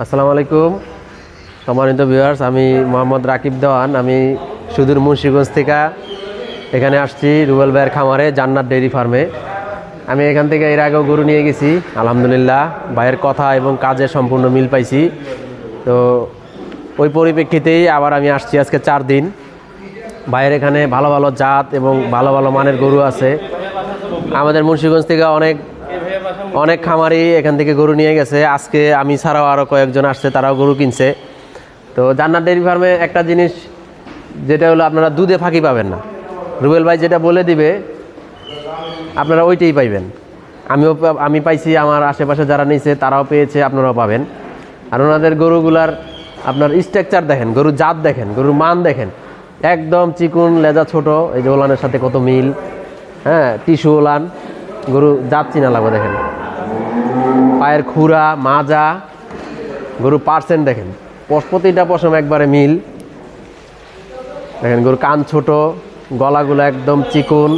আসসালামু আলাইকুম সম্মানিত ভিউয়ার্স, আমি মোহাম্মদ রাকিব দেওয়ান। আমি সুদূর মুন্সিগঞ্জ থেকে এখানে আসছি রুবেল ভাইয়ের খামারে, জান্নাত ডেইরি ফার্মে। আমি এখান থেকে এর আগেও গরু নিয়ে গেছি, আলহামদুলিল্লাহ ভাইয়ের কথা এবং কাজে সম্পূর্ণ মিল পাইছি। তো ওই পরিপ্রেক্ষিতেই আবার আমি আসছি আজকে 4 দিন। ভাইয়ের এখানে ভালো ভালো জাত এবং ভালো ভালো মানের গরু আছে। আমাদের মুন্সিগঞ্জ থেকে অনেক খামারি এখান থেকে গরু নিয়ে গেছে। আজকে আমি ছাড়াও আরও কয়েকজন আসছে, তারাও গরু কিনছে। তো জান্নাত ডেইরি ফার্মে একটা জিনিস যেটা হলো, আপনারা দুধে ফাঁকি পাবেন না। রুবেল ভাই যেটা বলে দিবে আপনারা ওইটাই পাইবেন। আমি পাইছি, আমার আশেপাশে যারা নিয়েছে তারাও পেয়েছে, আপনারাও পাবেন। আর ওনাদের গরুগুলার আপনার স্ট্রাকচার দেখেন, গরুর জাত দেখেন, গরুর মান দেখেন, একদম চিকুন, লেজা ছোট। এই যে ওলানের সাথে কত মিল, হ্যাঁ, টিস্যু ওলান, গরু জাত চিনা লাগবে। দেখেন পায়ের খুরা, মাজা, গরু পার্সেন্ট দেখেন, প্রতিটা পশম একবারে মিল। দেখেন গরু কান ছোট, গলাগুলো একদম চিকুন,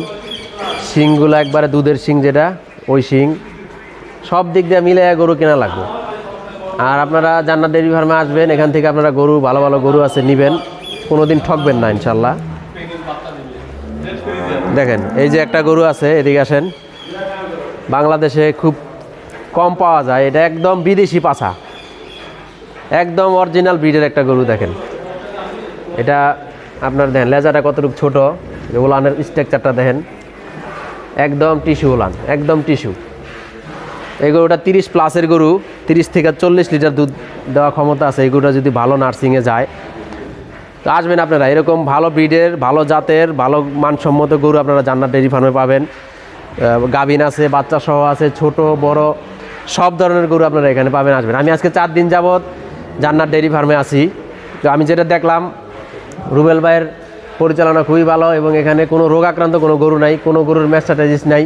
শিংগুলো একবারে দুধের শিং, যেটা ওই শিং। সব দিক দিয়ে মিলে গরু কেনা লাগবে। আর আপনারা জান্নাত ডেইরি ফার্মে আসবেন, এখান থেকে আপনারা গরু, ভালো ভালো গরু আছে, নেবেন, কোনোদিন ঠকবেন না ইনশাল্লাহ। দেখেন এই যে একটা গরু আছে, এদিকে আসেন। বাংলাদেশে খুব কম পাওয়া যায়, এটা একদম বিদেশি পাছা, একদম অরিজিনাল ব্রিডের একটা গরু। দেখেন এটা আপনার, দেখেন লেজাটা কতটুকু ছোট, ওলানের স্ট্রাকচারটা দেখেন, একদম টিস্যু ওলান, একদম টিস্যু। এই গরুটা 30+ গরু, 30 থেকে 40 লিটার দুধ দেওয়া ক্ষমতা আছে। এই গরুটা যদি ভালো নার্সিংয়ে যায় তো আসবেন আপনারা। এরকম ভালো ব্রিডের, ভালো জাতের, ভালো মানসম্মত গরু আপনারা জান্নাত ডেইরি ফার্মে পাবেন। গাভিন আছে, বাচ্চা সহ আছে, ছোট বড় সব ধরনের গরু আপনারা এখানে পাবেন, আসবেন। আমি আজকে 4 দিন যাবৎ জান্নাত ডেইরি ফার্মে আছি। তো আমি যেটা দেখলাম, রুবেল ভাইয়ের পরিচালনা খুবই ভালো এবং এখানে কোনো রোগাক্রান্ত কোনো গরু নাই, কোনো গরুর ম্যাস্টাটাইটিস নাই,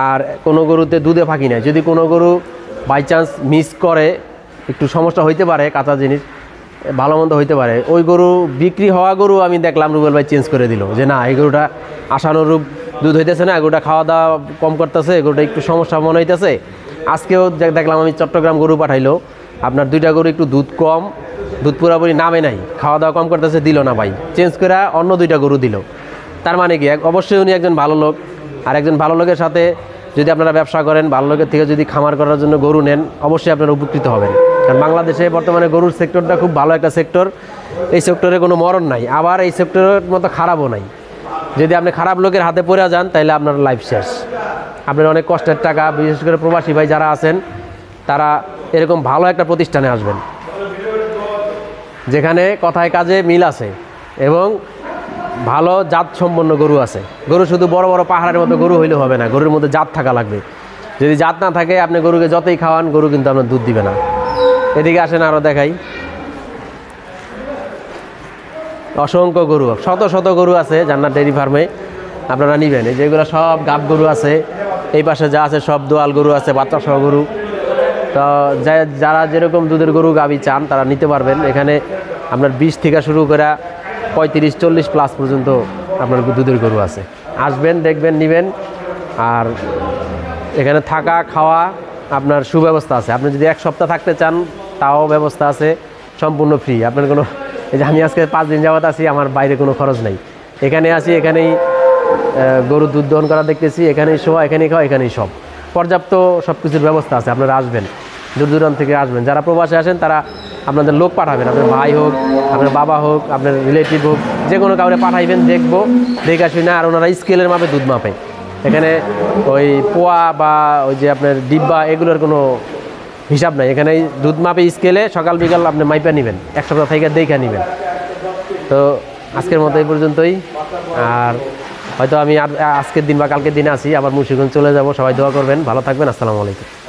আর কোনো গরুতে দুধে ফাঁকি নাই। যদি কোনো গরু বাই চান্স মিস করে, একটু সমস্যা হইতে পারে, কাঁচা জিনিস ভালো মন্দ হইতে পারে, ওই গরু বিক্রি হওয়া গরু আমি দেখলাম রুবেল ভাই চেঞ্জ করে দিল, যে না এই গরুটা আশানুরূপ দুধ হইতেছে না, গরুটা খাওয়া দাওয়া কম করতেছে, গরুটা একটু সমস্যা মনে হইতেছে। আজকেও দেখলাম আমি চট্টগ্রাম গরু পাঠাইলো, আপনার 2টা গরু একটু দুধ কম, দুধ পুরাপুরি নামে নাই, খাওয়া দাওয়া কম করতেছে, দিল না ভাই, চেঞ্জ করে অন্য 2টা গরু দিল। তার মানে কি, অবশ্যই উনি একজন ভালো লোক। আর একজন ভালো লোকের সাথে যদি আপনারা ব্যবসা করেন, ভালো লোকের থেকে যদি খামার করার জন্য গরু নেন, অবশ্যই আপনারা উপকৃত হবেন। কারণ বাংলাদেশে বর্তমানে গরুর সেক্টরটা খুব ভালো একটা সেক্টর। এই সেক্টরে কোনো মরণ নাই, আবার এই সেক্টরের মতো খারাপও নাই। যদি আপনি খারাপ লোকের হাতে পড়ে যান, তাহলে আপনার লাইফ শেষ। আপনার অনেক কষ্টের টাকা, বিশেষ করে প্রবাসী ভাই যারা আছেন, তারা এরকম ভালো একটা প্রতিষ্ঠানে আসবেন, যেখানে কথায় কাজে মিল আছে এবং ভালো জাত সম্পন্ন গরু আছে। গরু শুধু বড় বড় পাহাড়ের মতো গরু হইলে হবে না, গরুর মধ্যে জাত থাকা লাগবে। যদি জাত না থাকে, আপনি গরুকে যতই খাওয়ান, গরু কিন্তু আপনার দুধ দিবে না। এদিকে আসেন, আরও দেখাই, অসংখ্য গরু, শত শত গরু আছে জান্নাত ডেইরি ফার্মে, আপনারা নেবেন। এই যেগুলো সব গাব গরু আছে, এই পাশে যা আছে সব দোয়াল গরু আছে, বাচ্চা সহ গরু। তো যারা যেরকম দুধের গরু গাবি চান, তারা নিতে পারবেন। এখানে আপনার 20 থেকে শুরু করে 35-40+ পর্যন্ত আপনার দুধের গরু আছে। আসবেন, দেখবেন, নেবেন। আর এখানে থাকা খাওয়া আপনার সুব্যবস্থা আছে। আপনি যদি 1 সপ্তাহ থাকতে চান, তাও ব্যবস্থা আছে, সম্পূর্ণ ফ্রি। আপনার কোনো, এই যে আমি আজকে 5 দিন যাবত আছি, আমার বাইরে কোনো খরচ নেই। এখানে আসি, এখানেই গরুর দুধ দহন করা দেখতেছি, এখানেই শোয়া, এখানেই খাওয়া, এখানেই সব পর্যাপ্ত সব কিছুর ব্যবস্থা আছে। আপনারা আসবেন, দূর দূরান্ত থেকে আসবেন। যারা প্রবাসে আসেন, তারা আপনাদের লোক পাঠাবেন, আপনার ভাই হোক, আপনার বাবা হোক, আপনার রিলেটিভ হোক, যে কোনো কাউরে পাঠাইবেন, দেখবো, দেখে আসবি না। আর ওনারা স্কেলের মাপে দুধ মাপে। এখানে ওই পোয়া বা ওই যে আপনার ডিব্বা, এগুলোর কোনো হিসাব নাই। এখানে দুধ মাপে স্কেলে সকাল বিকাল আপনি মাইপা নেবেন, 1 সপ্তাহ থেকে দেখে নেবেন। তো আজকের মতো এই পর্যন্তই। আর হয়তো আমি আজকের দিন বা কালকের দিনে আসি, আবার মুন্সিগঞ্জ চলে যাব। সবাই দোয়া করবেন, ভালো থাকবেন। আসসালামু আলাইকুম।